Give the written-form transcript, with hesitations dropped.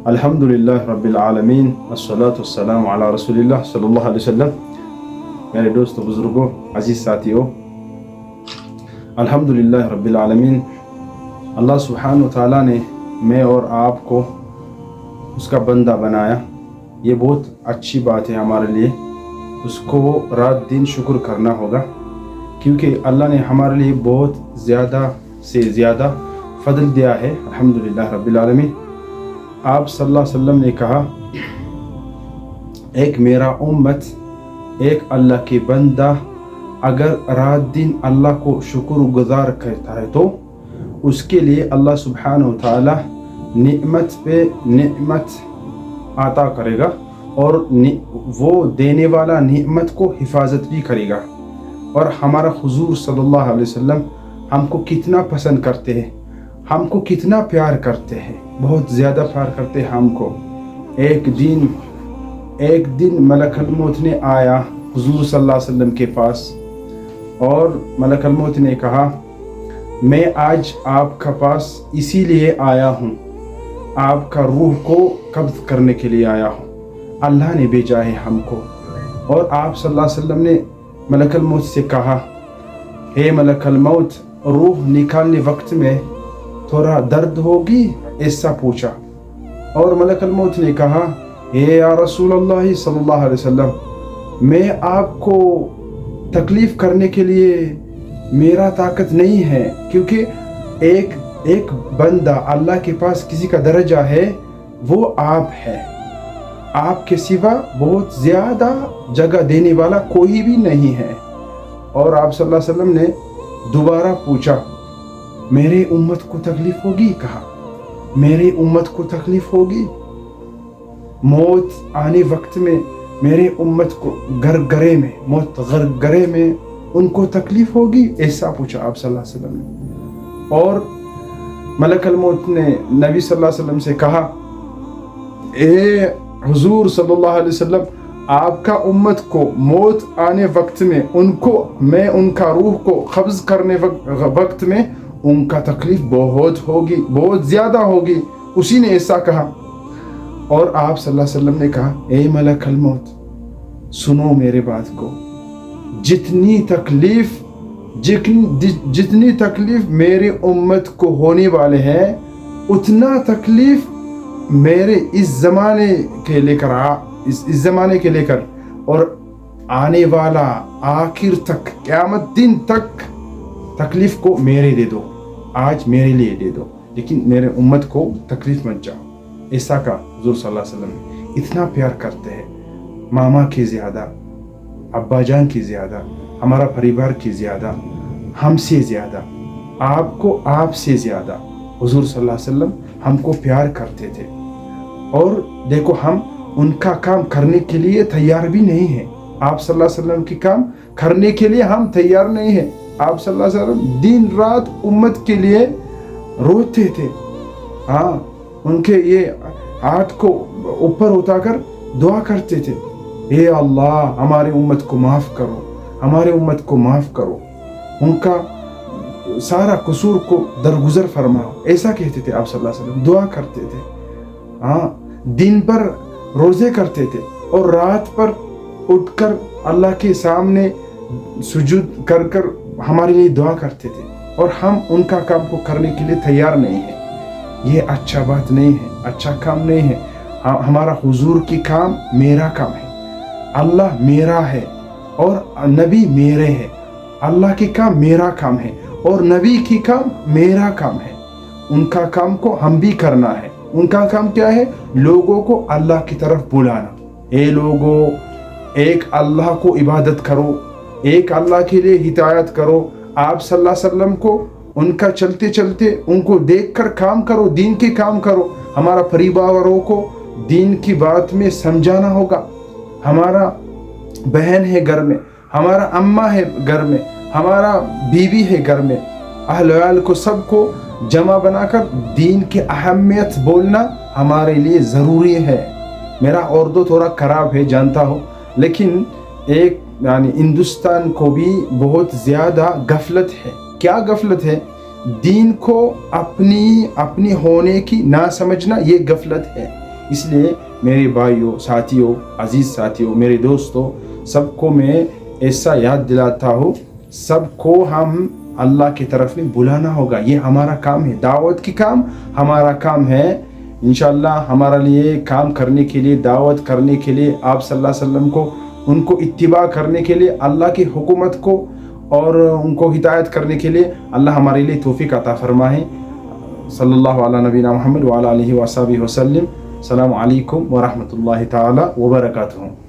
الحمدللہ رب العالمین الصلاۃ والسلام علی رسول اللہ صلی اللہ علیہ وسلم۔ میرے دوستوں، بزرگوں، عزیز ساتھیوں، الحمدللہ رب العالمین، اللہ سبحانہ و تعالیٰ نے میں اور آپ کو اس کا بندہ بنایا۔ یہ بہت اچھی بات ہے ہمارے لیے، اس کو رات دن شکر کرنا ہوگا، کیونکہ اللہ نے ہمارے لیے بہت زیادہ سے زیادہ فضل دیا ہے۔ الحمدللہ رب العالمین۔ آپ صلی اللہ علیہ وسلم نے کہا، ایک میرا امت، ایک اللہ کی بندہ اگر رات دن اللہ کو شکر گزار کرتا ہے تو اس کے لیے اللہ سبحانہ و تعالی نعمت پہ نعمت عطا کرے گا، اور وہ دینے والا نعمت کو حفاظت بھی کرے گا۔ اور ہمارا حضور صلی اللہ علیہ وسلم ہم کو کتنا پسند کرتے ہیں، ہم کو کتنا پیار کرتے ہیں، بہت زیادہ پیار کرتے ہیں ہم کو۔ ایک دن ملک الموت نے آیا حضور صلی اللہ علیہ وسلم کے پاس، اور ملک الموت نے کہا، میں آج آپ کا پاس اسی لیے آیا ہوں، آپ کا روح کو قبض کرنے کے لیے آیا ہوں، اللہ نے بھیجا ہے ہم کو۔ اور آپ صلی اللہ علیہ وسلم نے ملک الموت سے کہا، اے ملک الموت، روح نکالنے وقت میں تھوڑا درد ہوگی؟ ایسا پوچھا۔ اور ملک الموت نے کہا، اے یا رسول اللہ صلی اللہ علیہ وسلم، میں آپ کو تکلیف کرنے کے لیے میرا طاقت نہیں ہے، کیونکہ ایک بندہ اللہ کے پاس کسی کا درجہ ہے، وہ آپ ہے۔ آپ کے سوا بہت زیادہ جگہ دینے والا کوئی بھی نہیں ہے۔ اور آپ صلی اللہ علیہ وسلم نے دوبارہ پوچھا، میرے امت کو تکلیف ہوگی؟ کہا، میری امت کو تکلیف ہوگی؟ موت آنے وقت میں میرے امت کو موت گرگرے میں ان کو تکلیف ہوگی؟ ایسا پوچھا آپ صلی اللہ علیہ وسلم نے۔ اور ملک الموت نے نبی صلی اللہ علیہ وسلم سے کہا، اے حضور صلی اللہ علیہ وسلم، آپ کا امت کو موت آنے وقت میں میں ان کا روح کو قبض کرنے وقت میں ان کا تکلیف بہت ہوگی، بہت زیادہ ہوگی۔ اسی نے ایسا کہا۔ اور آپ صلی اللہ علیہ وسلم نے کہا، اے ملک الموت، سنو میرے بات کو، جتنی تکلیف میرے امت کو ہونے والے ہیں، اتنا تکلیف میرے اس زمانے کے لے کر اور آنے والا آخر تک، قیامت دن تک تکلیف کو میرے دے دو، آج میرے لیے دے دو، لیکن میرے امت کو تکلیف مت جاؤ۔ ایسا کا حضور صلی اللہ علیہ وسلم اتنا پیار کرتے ہیں، ماما کی زیادہ، ابا جان کی زیادہ، ہمارا پریوار کی زیادہ، ہم سے زیادہ، آپ سے زیادہ حضور صلی اللہ علیہ وسلم ہم کو پیار کرتے تھے۔ اور دیکھو، ہم ان کا کام کرنے کے لیے تیار بھی نہیں ہیں۔ آپ صلی اللہ علیہ وسلم کی کام کرنے کے لیے ہم تیار نہیں ہیں۔ آپ صلی اللہ علیہ وسلم دن رات امت کے لیے روتے تھے، ان کے یہ ہاتھ کو اوپر اٹھا کر دعا کرتے تھے، اے اللہ، ہمارے امت کو معاف کرو، ہمارے امت کو معاف کرو، ان کا سارا قصور کو درگزر فرماؤ، ایسا کہتے تھے آپ صلی اللہ علیہ وسلم، دعا کرتے تھے۔ دن پر روزے کرتے تھے، اور رات پر اٹھ کر اللہ کے سامنے سجود کر ہمارے لیے دعا کرتے تھے، اور ہم ان کا کام کو کرنے کے لیے تیار نہیں ہیں۔ یہ اچھا بات نہیں ہے، اچھا کام نہیں ہے۔ ہمارا حضور کی کام میرا کام ہے، اللہ میرا ہے اور نبی میرے ہے۔ اللہ کی کام میرا کام ہے، اور نبی کی کام میرا کام ہے۔ ان کا کام کو ہم بھی کرنا ہے۔ ان کا کام کیا ہے؟ لوگوں کو اللہ کی طرف بلانا۔ اے لوگوں، ایک اللہ کو عبادت کرو، ایک اللہ کے لیے ہدایت کرو۔ آپ صلی اللہ علیہ وسلم کو ان کا چلتے ان کو دیکھ کر کام کرو، دین کے کام کرو۔ ہمارا پریواروں کو دین کی بات میں سمجھانا ہوگا۔ ہمارا بہن ہے گھر میں، ہمارا اماں ہے گھر میں، ہمارا بیوی ہے گھر میں، اہل ویال کو سب کو جمع بنا کر دین کی اہمیت بولنا ہمارے لیے ضروری ہے۔ میرا اردو تھوڑا خراب ہے جانتا ہوں، لیکن ہندوستان کو بھی بہت زیادہ غفلت ہے۔ کیا غفلت ہے؟ دین کو اپنی ہونے کی نہ سمجھنا، یہ غفلت ہے۔ اس لیے میرے بھائیوں، ساتھیوں، عزیز ساتھیوں، میرے دوستوں، سب کو میں ایسا یاد دلاتا ہوں، سب کو ہم اللہ کی طرف میں بلانا ہوگا. یہ ہمارا کام ہے، دعوت کی کام ہمارا کام ہے. انشاءاللہ ہمارا لیے کام کرنے کے لیے، دعوت کرنے کے لیے، آپ صلی اللہ علیہ وسلم کو، ان کو اتباع کرنے کے لیے، اللہ کی حکومت کو اور ان کو ہدایت کرنے کے لیے اللہ ہمارے لیے توفیق عطا فرمائے. صلی اللہ علی نبینا محمد وعلی آلہ وصحبہ وسلم. السلام علیکم ورحمۃ اللہ تعالی وبرکاتہ.